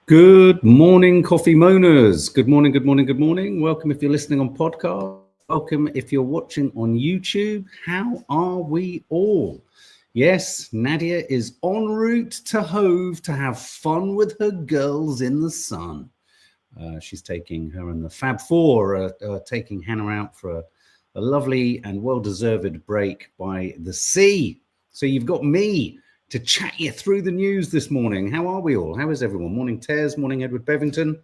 Good morning, coffee moaners. Good morning, good morning, good morning. Welcome if you're listening on podcast. Welcome if you're watching on YouTube. How are we all? Yes, Nadia is en route to Hove to have fun with her girls in the sun. She's taking her and the Fab Four, taking Hannah out for a lovely and well-deserved break by the sea. So you've got me to chat you through the news this morning. How are we all? How is everyone? Morning, Tez. Morning, Edward Bevington.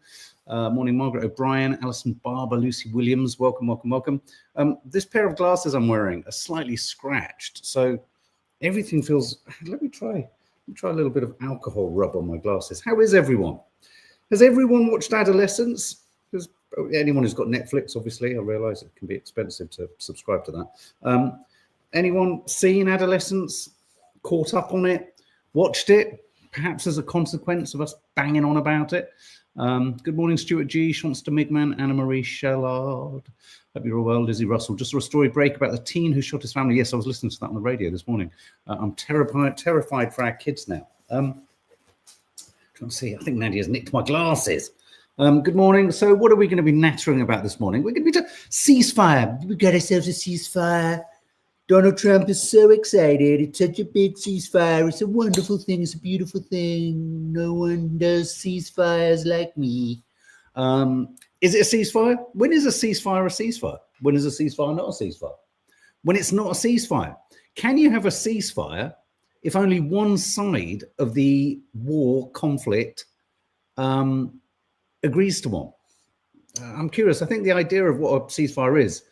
Morning, Margaret O'Brien, Alison Barber, Lucy Williams. Welcome, welcome, welcome. This pair of glasses I'm wearing are slightly scratched, so everything feels. Let me try a little bit of alcohol rub on my glasses. How is everyone? Has everyone watched Adolescence? Because anyone who's got Netflix, obviously, I realise it can be expensive to subscribe to that. Anyone seen Adolescence? Caught up on it, watched it, perhaps as a consequence of us banging on about it. Good morning, Stuart G, Shonster Migman, Anna-Marie Shellard. Hope you're all well. Lizzie Russell. Just a story break about the teen who shot his family. Yes, I was listening to that on the radio this morning. I'm terrified for our kids now. Trying to see, I think Nadia's nicked my glasses. Good morning. So what are we going to be nattering about this morning? We're going to be ceasefire. We got ourselves a ceasefire. Donald Trump is so excited. It's such a big ceasefire. It's a wonderful thing. It's a beautiful thing. No one does ceasefires like me. Is it a ceasefire? When is a ceasefire a ceasefire? When is a ceasefire not a ceasefire? When it's not a ceasefire. Can you have a ceasefire if only one side of the war conflict agrees to one? I'm curious. I think the idea of what a ceasefire is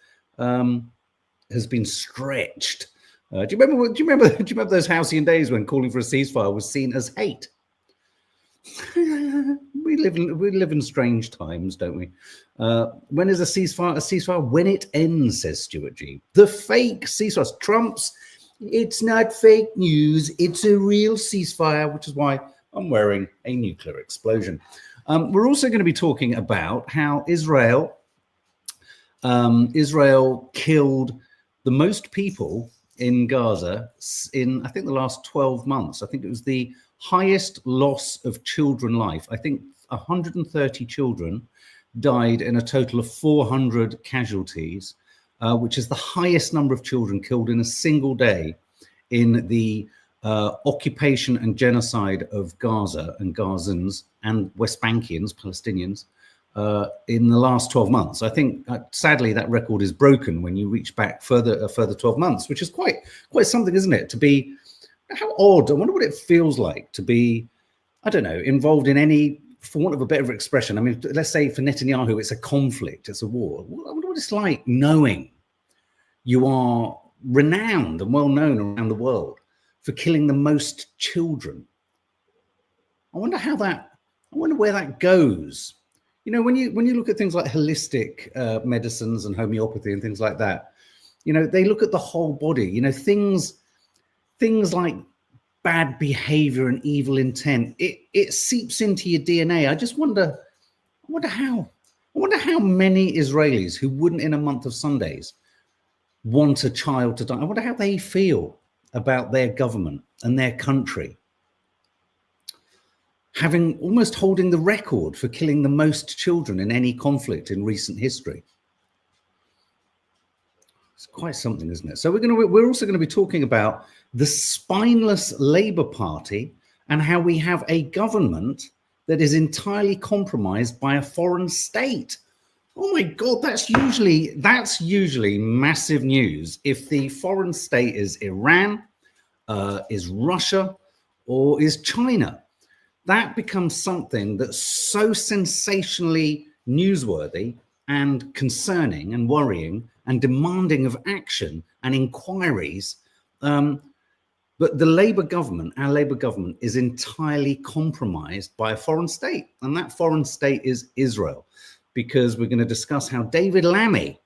has been stretched. Do you remember those halcyon days when calling for a ceasefire was seen as hate? we live in strange times, don't we? When is a ceasefire a ceasefire? When it ends, says Stuart G. The fake ceasefires. Trump's, it's not fake news, it's a real ceasefire, which is why I'm wearing a nuclear explosion. We're also going to be talking about how Israel killed the most people in Gaza in, I think, the last 12 months. I think it was the highest loss of children life. I think 130 children died in a total of 400 casualties, which is the highest number of children killed in a single day in the occupation and genocide of Gaza and Gazans and West Bankians, Palestinians, in the last 12 months. I think, sadly, that record is broken when you reach back further 12 months, which is quite something, isn't it? To be, how odd. I wonder what it feels like to be, I don't know, involved in any, for want of a better expression. I mean, let's say for Netanyahu, it's a conflict, it's a war. I wonder what it's like knowing you are renowned and well known around the world for killing the most children. I wonder where that goes. You know, when you look at things like holistic medicines and homeopathy and things like that, you know, they look at the whole body. You know, things like bad behavior and evil intent. It seeps into your DNA. I just wonder how many Israelis who wouldn't in a month of Sundays want a child to die. I wonder how they feel about their government and their country almost holding the record for killing the most children in any conflict in recent history. It's quite something, isn't it? So we're also going to be talking about the spineless Labour Party and how we have a government that is entirely compromised by a foreign state. Oh my God, that's usually massive news if the foreign state is Iran, is Russia, or is China. That becomes something that's so sensationally newsworthy and concerning and worrying and demanding of action and inquiries. But the Labour government, our Labour government, is entirely compromised by a foreign state. And that foreign state is Israel, because we're going to discuss how David Lammy,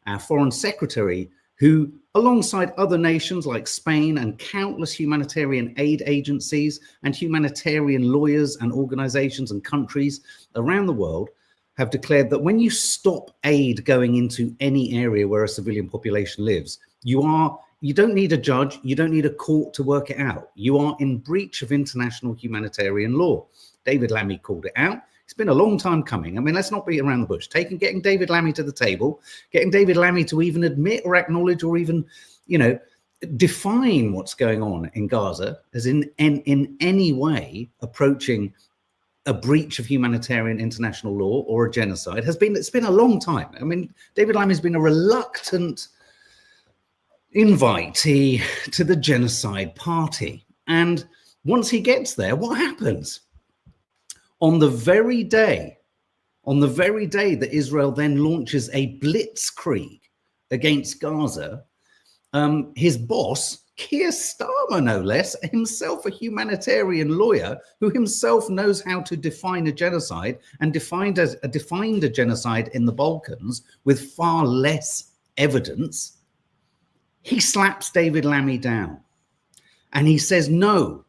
our foreign secretary, who alongside other nations like Spain and countless humanitarian aid agencies and humanitarian lawyers and organizations and countries around the world, have declared that when you stop aid going into any area where a civilian population lives, you don't need a judge, you don't need a court to work it out. You are in breach of international humanitarian law. David Lammy called it out. It's been a long time coming. I mean, let's not beat around the bush. Getting David Lammy to the table, getting David Lammy to even admit or acknowledge or even, define what's going on in Gaza as in any way approaching a breach of humanitarian international law or a genocide it's been a long time. I mean, David Lammy has been a reluctant invitee to the genocide party. And once he gets there, what happens? On the very day that Israel then launches a blitzkrieg against Gaza, his boss, Keir Starmer, no less, himself a humanitarian lawyer who himself knows how to define a genocide and defined a genocide in the Balkans with far less evidence, he slaps David Lammy down and he says, no,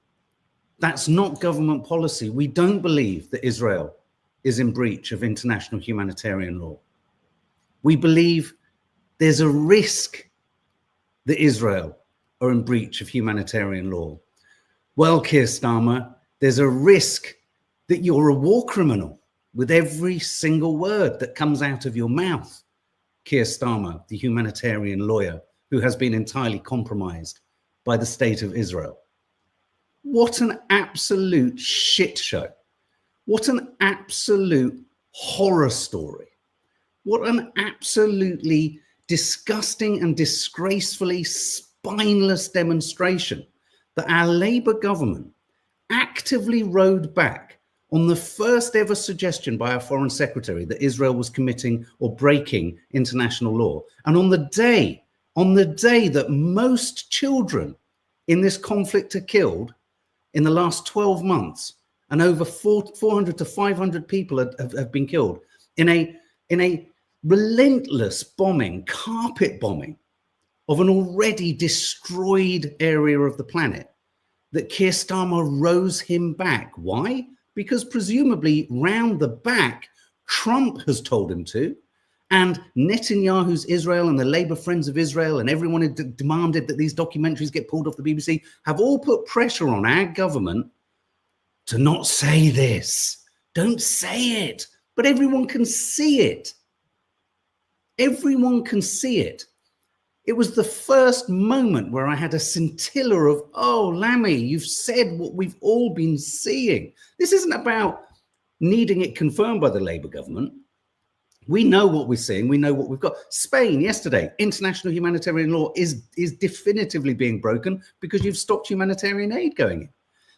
that's not government policy. We don't believe that Israel is in breach of international humanitarian law. We believe there's a risk that Israel are in breach of humanitarian law. Well, Keir Starmer, there's a risk that you're a war criminal with every single word that comes out of your mouth. Keir Starmer, the humanitarian lawyer who has been entirely compromised by the state of Israel. What an absolute shit show. What an absolute horror story. What an absolutely disgusting and disgracefully spineless demonstration that our Labour government actively rode back on the first ever suggestion by our Foreign Secretary that Israel was committing or breaking international law. And on the day that most children in this conflict are killed in the last 12 months, and over 400 to 500 people have been killed in a relentless bombing, carpet bombing of an already destroyed area of the planet, that Keir Starmer rose him back. Why? Because presumably round the back, Trump has told him to, and Netanyahu's Israel and the Labour Friends of Israel and everyone who demanded that these documentaries get pulled off the BBC have all put pressure on our government to not say this. Don't say it. But everyone can see it. Everyone can see it. It was the first moment where I had a scintilla of, oh, Lammy, you've said what we've all been seeing. This isn't about needing it confirmed by the Labour government. We know what we're seeing. We know what we've got. Spain yesterday, international humanitarian law is definitively being broken because you've stopped humanitarian aid going in.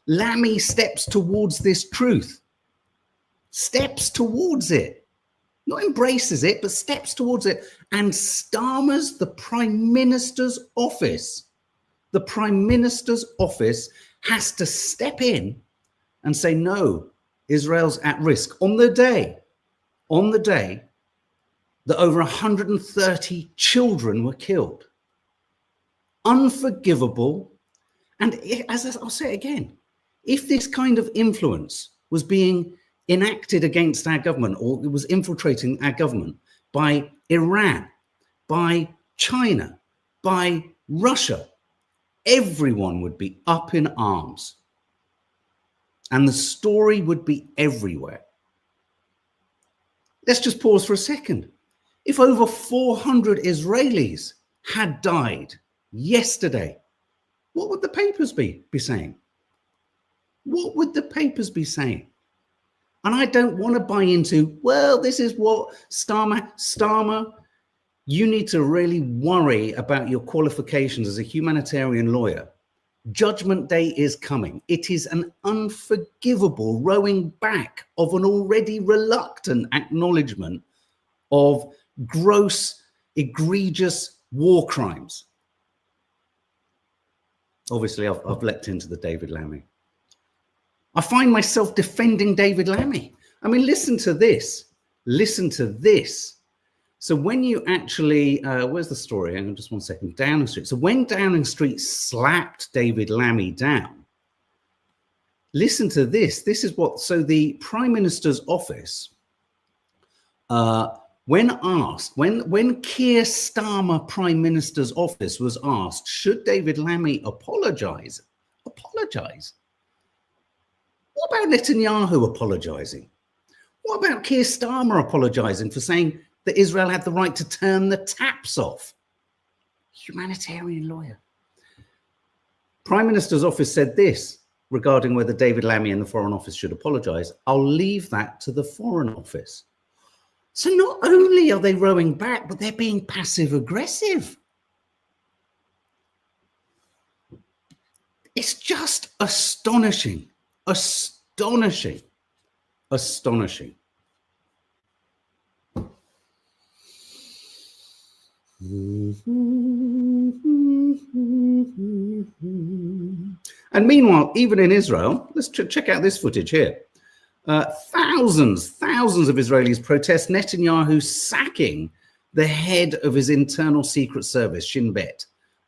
Lammy steps towards this truth. Steps towards it. Not embraces it, but steps towards it. And Starmer's, the Prime Minister's office, has to step in and say, no, Israel's at risk on the day that over 130 children were killed. Unforgivable. And as I'll say it again, if this kind of influence was being enacted against our government, or it was infiltrating our government by Iran, by China, by Russia, everyone would be up in arms. And the story would be everywhere. Let's just pause for a second. If over 400 Israelis had died yesterday, what would the papers be saying? What would the papers be saying? And I don't want to buy into, well, this is what Starmer, you need to really worry about your qualifications as a humanitarian lawyer. Judgment Day is coming. It is an unforgivable rowing back of an already reluctant acknowledgement of gross, egregious war crimes. Obviously, I've leapt into the David Lammy. I find myself defending David Lammy. I mean, listen to this. Listen to this. So when you actually, where's the story? Hang on just one second. Downing Street. So when Downing Street slapped David Lammy down, listen to this. This is what, so the Prime Minister's office, when asked, when Keir Starmer Prime Minister's office was asked, should David Lammy apologize? What about Netanyahu apologizing? What about Keir Starmer apologizing for saying that Israel had the right to turn the taps off? Humanitarian lawyer. Prime Minister's office said this regarding whether David Lammy and the Foreign Office should apologize. I'll leave that to the Foreign Office. So not only are they rowing back, but they're being passive aggressive. It's just astonishing, astonishing, astonishing. And meanwhile, even in Israel, let's check out this footage here. Thousands of Israelis protest Netanyahu sacking the head of his internal secret service, Shin Bet.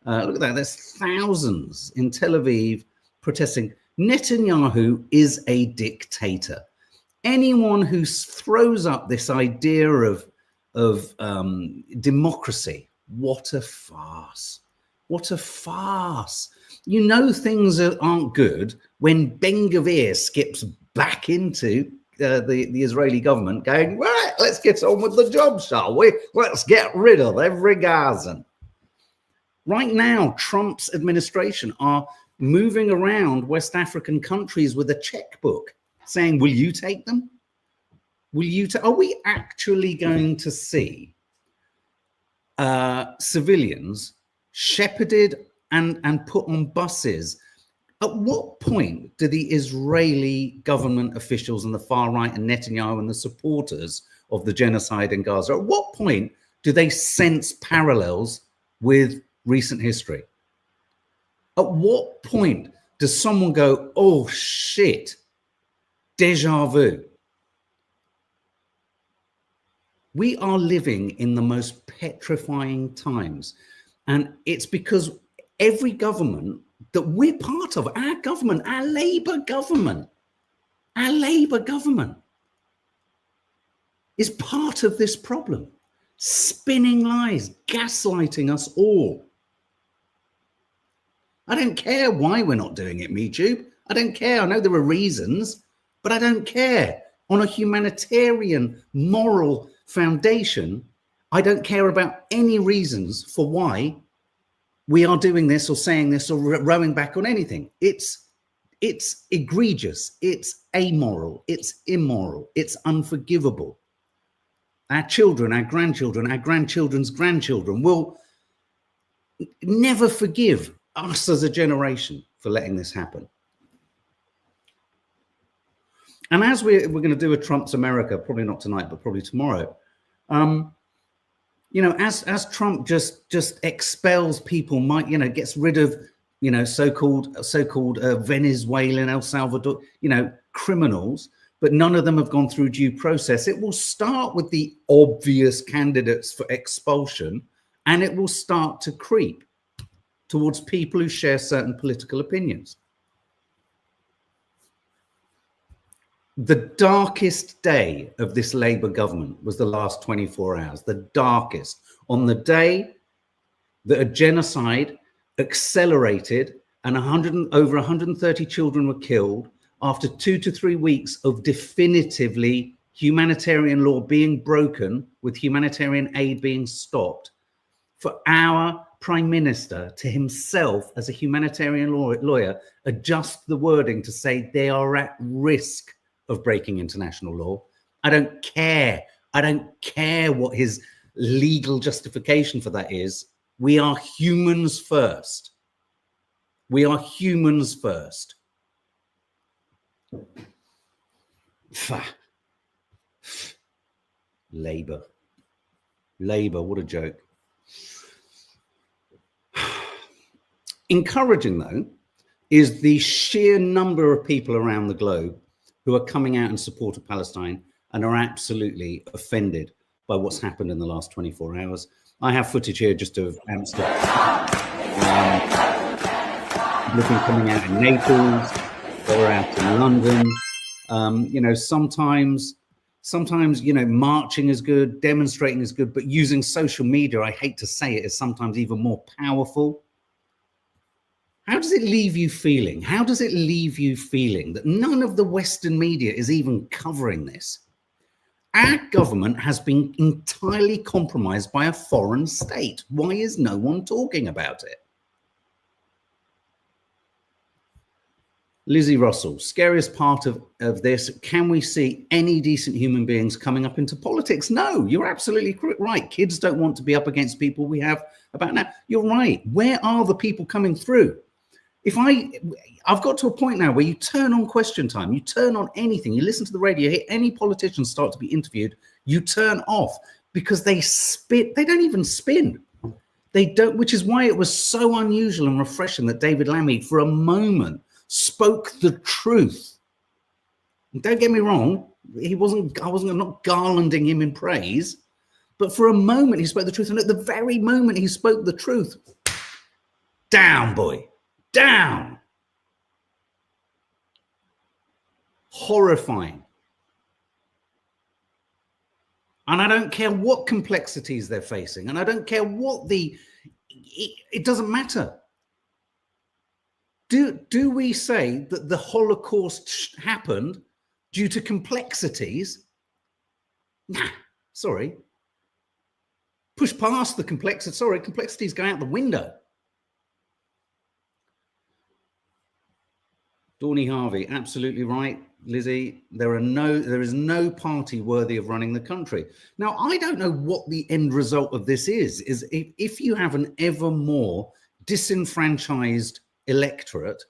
Look at that. There's thousands in Tel Aviv protesting. Netanyahu is a dictator. Anyone who throws up this idea of democracy, what a farce. What a farce. You know things aren't good when Ben Gvir skips back into the Israeli government going, right, let's get on with the job, shall we? Let's get rid of every Gazan. Right now, Trump's administration are moving around West African countries with a checkbook saying, will you take them? Will you are we actually going to see civilians shepherded and put on buses? At what point do the Israeli government officials and the far right and Netanyahu and the supporters of the genocide in Gaza, at what point do they sense parallels with recent history? At what point does someone go, oh shit, deja vu? We are living in the most petrifying times. And it's because every government that we're part of, our government, our Labour government is part of this problem. Spinning lies, gaslighting us all. I don't care why we're not doing it, MeTube. I don't care. I know there are reasons, but I don't care. On a humanitarian, moral foundation, I don't care about any reasons for why we are doing this or saying this or rowing back on anything. It's egregious. It's amoral. It's immoral. It's unforgivable. Our children, our grandchildren's grandchildren will never forgive us as a generation for letting this happen. And as we're going to do a Trump's America, probably not tonight, but probably tomorrow, you know, as Trump just expels people, gets rid of, so-called Venezuelan, El Salvador, criminals, but none of them have gone through due process. It will start with the obvious candidates for expulsion, and it will start to creep towards people who share certain political opinions. The darkest day of this Labour government was the last 24 hours, the darkest, on the day that a genocide accelerated and over 130 children were killed after 2 to 3 weeks of definitively humanitarian law being broken, with humanitarian aid being stopped. For our Prime Minister to himself, as a humanitarian lawyer, adjust the wording to say they are at risk of breaking international law. I don't care. I don't care what his legal justification for that is. We are humans first. We are humans first. Labour, what a joke. Encouraging, though, is the sheer number of people around the globe who are coming out in support of Palestine and are absolutely offended by what's happened in the last 24 hours. I have footage here just of Amsterdam, looking coming out in Naples, they were out in London. Sometimes, marching is good, demonstrating is good, but using social media, I hate to say it, is sometimes even more powerful. How does it leave you feeling? How does it leave you feeling that none of the Western media is even covering this? Our government has been entirely compromised by a foreign state. Why is no one talking about it? Lizzie Russell, scariest part of this, can we see any decent human beings coming up into politics? No, you're absolutely right. Kids don't want to be up against people we have about now. You're right. Where are the people coming through? I've got to a point now where you turn on Question Time, you turn on anything, you listen to the radio, hear any politician start to be interviewed, you turn off because they spit. They don't even spin. They don't, which is why it was so unusual and refreshing that David Lammy, for a moment, spoke the truth. And don't get me wrong, I'm not garlanding him in praise, but for a moment he spoke the truth. And at the very moment he spoke the truth, down, boy, down. Horrifying. And I don't care what complexities they're facing, and I don't care what it doesn't matter. Do we say that the Holocaust happened due to complexities? Nah, sorry. Push past the complexity. Sorry, complexities go out the window. Dawny Harvey, absolutely right, Lizzie. There is no party worthy of running the country. Now, I don't know what the end result of this is if you have an ever more disenfranchised electorate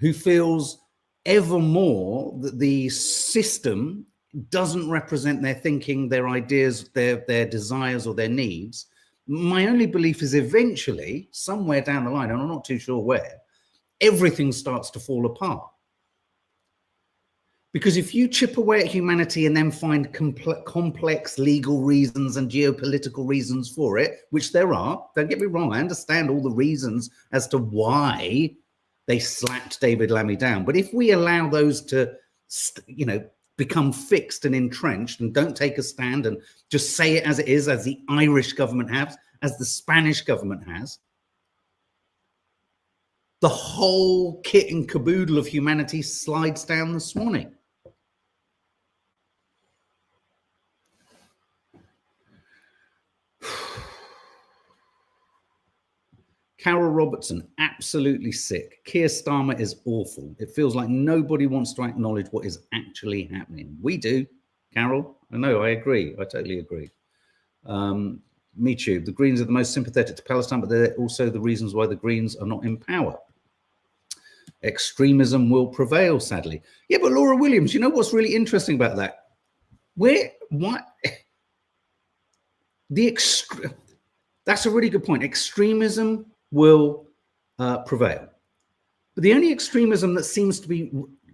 who feels ever more that the system doesn't represent their thinking, their ideas, their desires or their needs. My only belief is eventually, somewhere down the line, and I'm not too sure where, everything starts to fall apart. Because if you chip away at humanity and then find complex legal reasons and geopolitical reasons for it, which there are, don't get me wrong, I understand all the reasons as to why they slapped David Lammy down. But if we allow those to, become fixed and entrenched and don't take a stand and just say it as it is, as the Irish government has, as the Spanish government has, the whole kit and caboodle of humanity slides down the Swanee. Carol Robertson, absolutely sick. Keir Starmer is awful. It feels like nobody wants to acknowledge what is actually happening. We do, Carol. I know, I agree. I totally agree. Me too. The Greens are the most sympathetic to Palestine, but they're also the reasons why the Greens are not in power. Extremism will prevail, sadly. Yeah, but Laura Williams, you know what's really interesting about that? That's a really good point. Extremism will prevail. But the only extremism that seems to be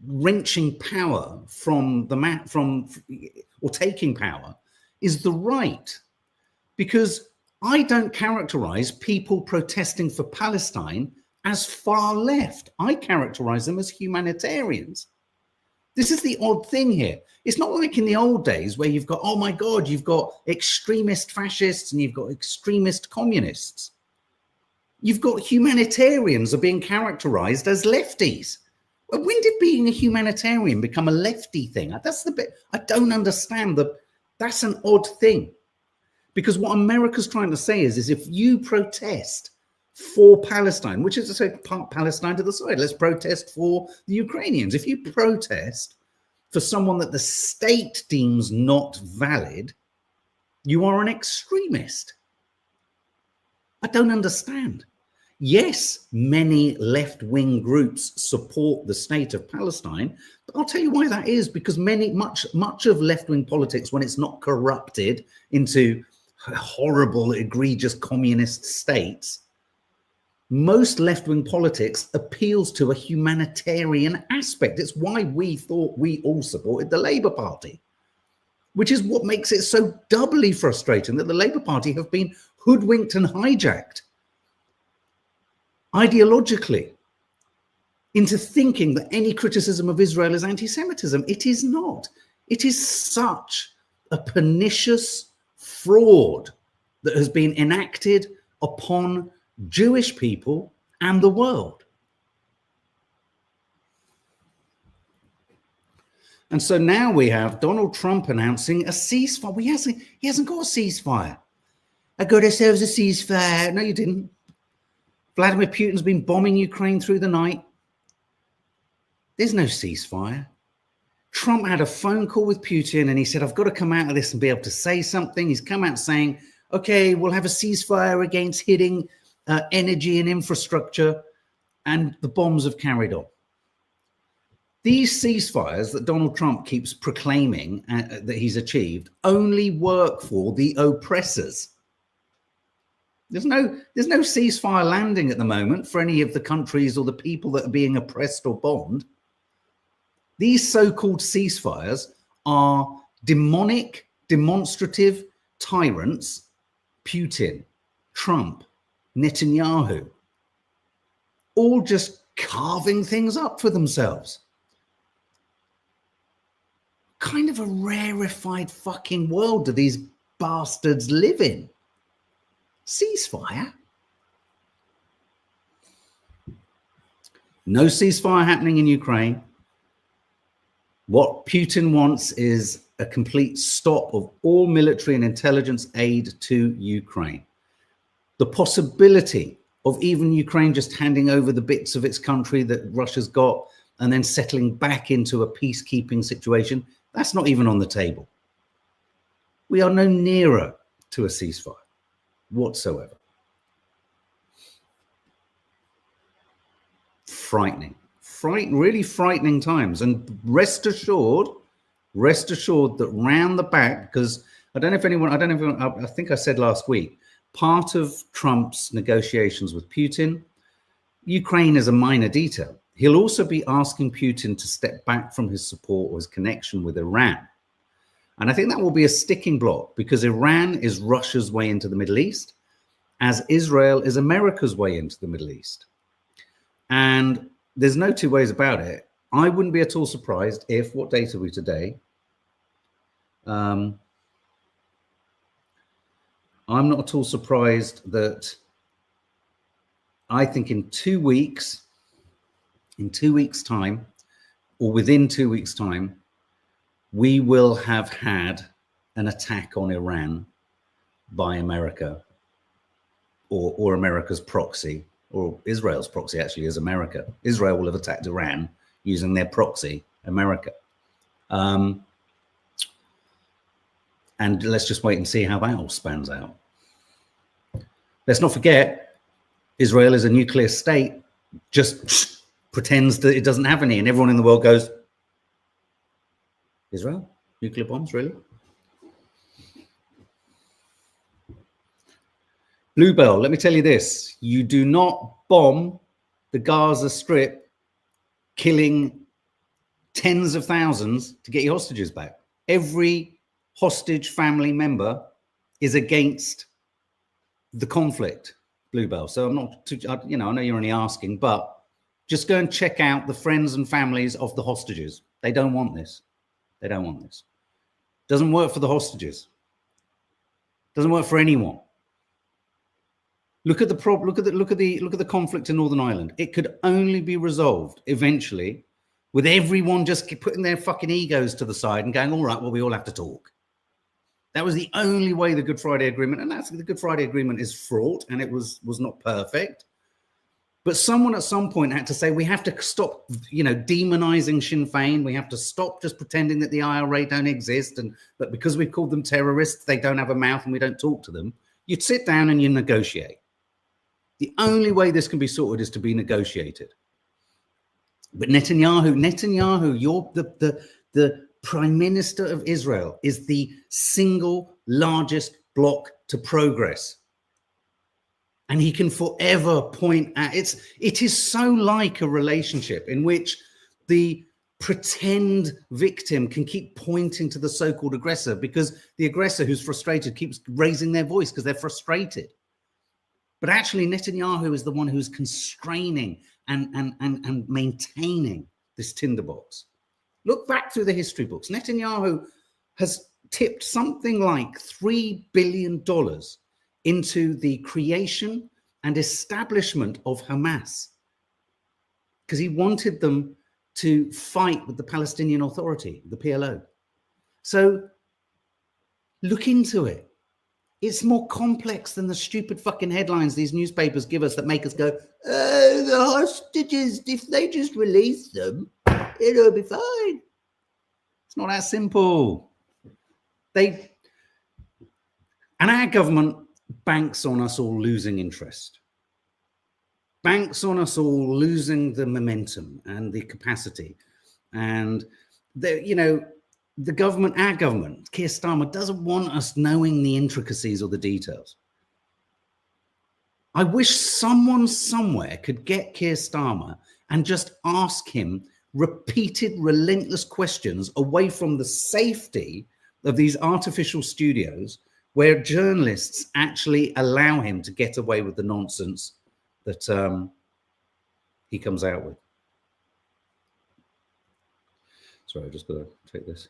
wrenching power from taking power is the right. Because I don't characterize people protesting for Palestine as far left. I characterize them as humanitarians. This is the odd thing here. It's not like in the old days where you've got, oh my God, you've got extremist fascists and you've got extremist communists. You've got humanitarians are being characterized as lefties. When did being a humanitarian become a lefty thing? That's the bit I don't understand. That's an odd thing. Because what America's trying to say is if you protest for Palestine, which is to say, park Palestine to the side, let's protest for the Ukrainians. If you protest for someone that the state deems not valid, you are an extremist. I don't understand. Yes, many left-wing groups support the state of Palestine, but I'll tell you why that is, because much of left-wing politics, when it's not corrupted into horrible, egregious communist states, most left-wing politics appeals to a humanitarian aspect. It's why we thought we all supported the Labour Party, which is what makes it so doubly frustrating that the Labour Party have been hoodwinked and hijacked ideologically into thinking that any criticism of Israel is anti-Semitism. It is not. It is such a pernicious fraud that has been enacted upon Jewish people and the world. And so now we have Donald Trump announcing a ceasefire. Well, he hasn't got a ceasefire. I got ourselves a ceasefire. No, you didn't. Vladimir Putin's been bombing Ukraine through the night. There's no ceasefire. Trump had a phone call with Putin and he said, I've got to come out of this and be able to say something. He's come out saying, okay, we'll have a ceasefire against hitting energy and infrastructure. And the bombs have carried on. These ceasefires that Donald Trump keeps proclaiming that he's achieved only work for the oppressors. There's no ceasefire landing at the moment for any of the countries or the people that are being oppressed or bombed. These so-called ceasefires are demonic, demonstrative tyrants, Putin, Trump, Netanyahu, all just carving things up for themselves. Kind of a rarefied fucking world do these bastards live in? Ceasefire? No ceasefire happening in Ukraine. What Putin wants is a complete stop of all military and intelligence aid to Ukraine. The possibility of even Ukraine just handing over the bits of its country that Russia's got and then settling back into a peacekeeping situation, that's not even on the table. We are no nearer to a ceasefire whatsoever. Frightening, really frightening times. And rest assured that round the back, because I think I said last week, part of Trump's negotiations with Putin, Ukraine is a minor detail. He'll also be asking Putin to step back from his support or his connection with Iran. And I think that will be a sticking block because Iran is Russia's way into the Middle East, as Israel is America's way into the Middle East. And there's no two ways about it. I wouldn't be at all surprised if, what date are we today? I'm not at all surprised that I think in 2 weeks, time, or within 2 weeks' time, we will have had an attack on Iran by America or America's proxy, or Israel's proxy actually is America. Israel will have attacked Iran using their proxy, America. And let's just wait and see how that all spans out. Let's not forget, Israel is a nuclear state, just pretends that it doesn't have any, and everyone in the world goes, Israel? Nuclear bombs, really? Bluebell, let me tell you this. You do not bomb the Gaza Strip, killing tens of thousands to get your hostages back. Every hostage family member is against the conflict, Bluebell. So I'm not too, I know you're only asking, but just go and check out the friends and families of the hostages. They don't want this. They don't want this. Doesn't work for the hostages. Doesn't work for anyone. Look at the problem. Look at the conflict in Northern Ireland. It could only be resolved eventually with everyone just putting their fucking egos to the side and going, all right, well, we all have to talk. That was the only way the Good Friday Agreement, and that's the Good Friday Agreement is fraught, and it was not perfect. But someone at some point had to say, we have to stop, demonizing Sinn Féin. We have to stop just pretending that the IRA don't exist, and that because we've called them terrorists, they don't have a mouth and we don't talk to them. You'd sit down and you negotiate. The only way this can be sorted is to be negotiated. But Netanyahu, you're the Prime Minister of Israel, is the single largest block to progress. And he can forever point at it is so like a relationship in which the pretend victim can keep pointing to the so-called aggressor because the aggressor who's frustrated keeps raising their voice because they're frustrated. But actually, Netanyahu is the one who's constraining and maintaining this tinderbox. Look back through the history books. Netanyahu has tipped something like $3 billion into the creation and establishment of Hamas because he wanted them to fight with the Palestinian Authority, the PLO. So look into it. It's more complex than the stupid fucking headlines these newspapers give us that make us go, oh, the hostages, if they just release them, it'll be fine. It's not that simple. And our government banks on us all losing interest. Banks on us all losing the momentum and the capacity. And, the government, our government, Keir Starmer, doesn't want us knowing the intricacies or the details. I wish someone somewhere could get Keir Starmer and just ask him repeated, relentless questions away from the safety of these artificial studios where journalists actually allow him to get away with the nonsense that he comes out with. Sorry, I've just got to take this.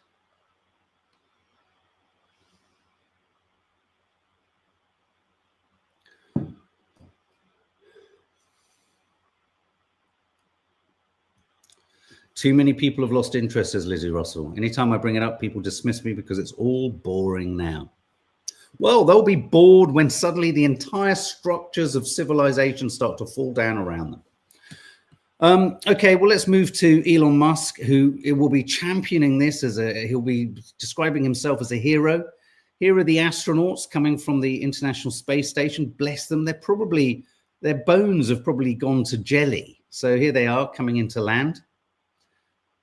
Too many people have lost interest, says Lizzie Russell. Anytime I bring it up, people dismiss me because it's all boring now. Well, they'll be bored when suddenly the entire structures of civilization start to fall down around them. Okay, well, let's move to Elon Musk, who will be championing this he'll be describing himself as a hero. Here are the astronauts coming from the International Space Station. Bless them. Their bones have probably gone to jelly. So here they are coming into land.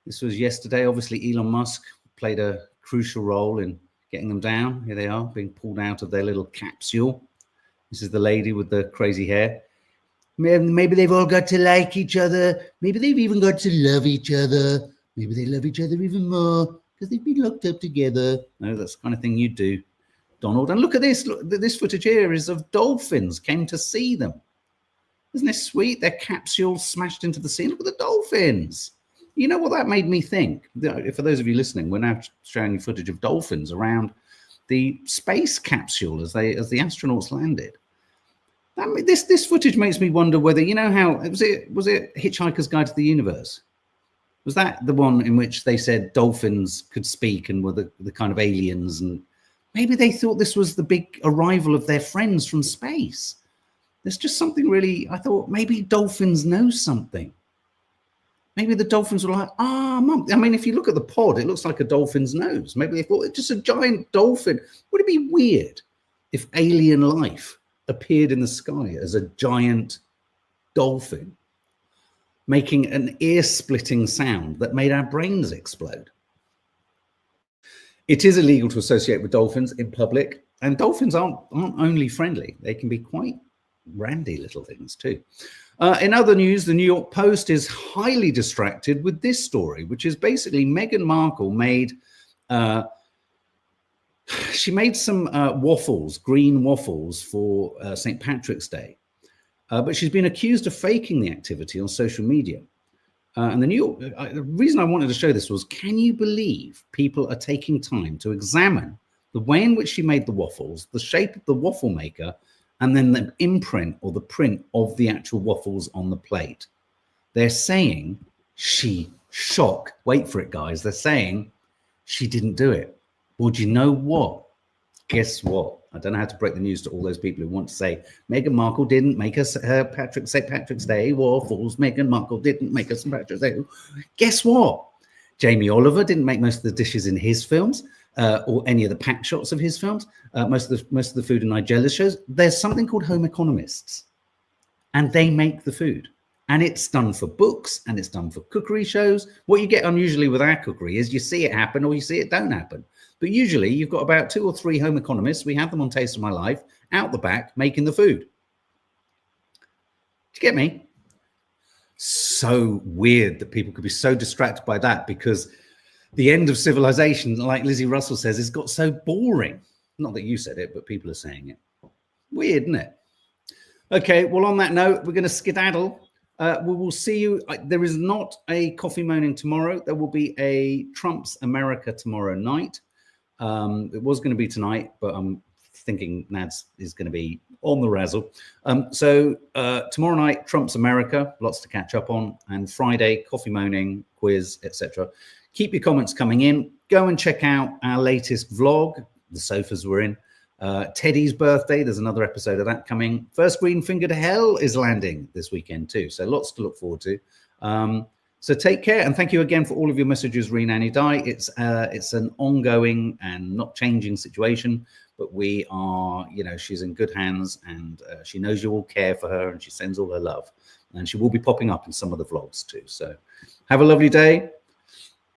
This was yesterday. Obviously, Elon Musk played a crucial role in getting them down. Here they are being pulled out of their little capsule. This is the lady with the crazy hair. Maybe they've all got to like each other. Maybe they've even got to love each other. Maybe they love each other even more because they've been locked up together. No, that's the kind of thing you do, Donald. And look at this. Look, this footage here is of dolphins came to see them. Isn't this sweet? Their capsule smashed into the sea. Look at the dolphins. You know what that made me think? For those of you listening, we're now showing you footage of dolphins around the space capsule as the astronauts landed. This footage makes me wonder whether, how was it Hitchhiker's Guide to the Universe? Was that the one in which they said dolphins could speak and were the kind of aliens, and maybe they thought this was the big arrival of their friends from space? There's just something really, I thought maybe dolphins know something. Maybe the dolphins were like, Mum. I mean, if you look at the pod, it looks like a dolphin's nose. Maybe they thought it's just a giant dolphin. Would it be weird if alien life appeared in the sky as a giant dolphin, making an ear-splitting sound that made our brains explode? It is illegal to associate with dolphins in public, and dolphins aren't only friendly. They can be quite randy little things too. In other news, the New York Post is highly distracted with this story, which is basically Meghan Markle made some waffles, green waffles for St. Patrick's Day, but she's been accused of faking the activity on social media. And the reason I wanted to show this was, can you believe people are taking time to examine the way in which she made the waffles, the shape of the waffle maker, and then the imprint or the print of the actual waffles on the plate? They're saying wait for it, guys. They're saying she didn't do it. Well, do you know what? Guess what? I don't know how to break the news to all those people who want to say Meghan Markle didn't make us St. Patrick's Day waffles. Meghan Markle didn't make us St. Patrick's Day. Guess what? Jamie Oliver didn't make most of the dishes in his films. Or any of the pack shots of his films, most of the food in Nigelia's shows. There's something called home economists, and they make the food. And it's done for books, and it's done for cookery shows. What you get unusually with our cookery is you see it happen or you see it don't happen. But usually you've got about 2 or 3 home economists. We have them on Taste of My Life, out the back, making the food. Do you get me? So weird that people could be so distracted by that, because the end of civilization, like Lizzie Russell says, has got so boring. Not that you said it, but people are saying it. Weird, isn't it? Okay, well, on that note, we're going to skedaddle. We will see you. There is not a coffee moaning tomorrow. There will be a Trump's America tomorrow night. It was going to be tonight, but I'm thinking Nads is going to be on the razzle. So tomorrow night, Trump's America, lots to catch up on, and Friday, coffee moaning, quiz, etc. Keep your comments coming in. Go and check out our latest vlog, the sofas we're in. Teddy's birthday, there's another episode of that coming. First Green Finger to Hell is landing this weekend too, so lots to look forward to. So take care, and thank you again for all of your messages, Re Nanny Die. It's an ongoing and not changing situation, but we are, you know, she's in good hands, and she knows you all care for her, and she sends all her love, and she will be popping up in some of the vlogs too. So have a lovely day.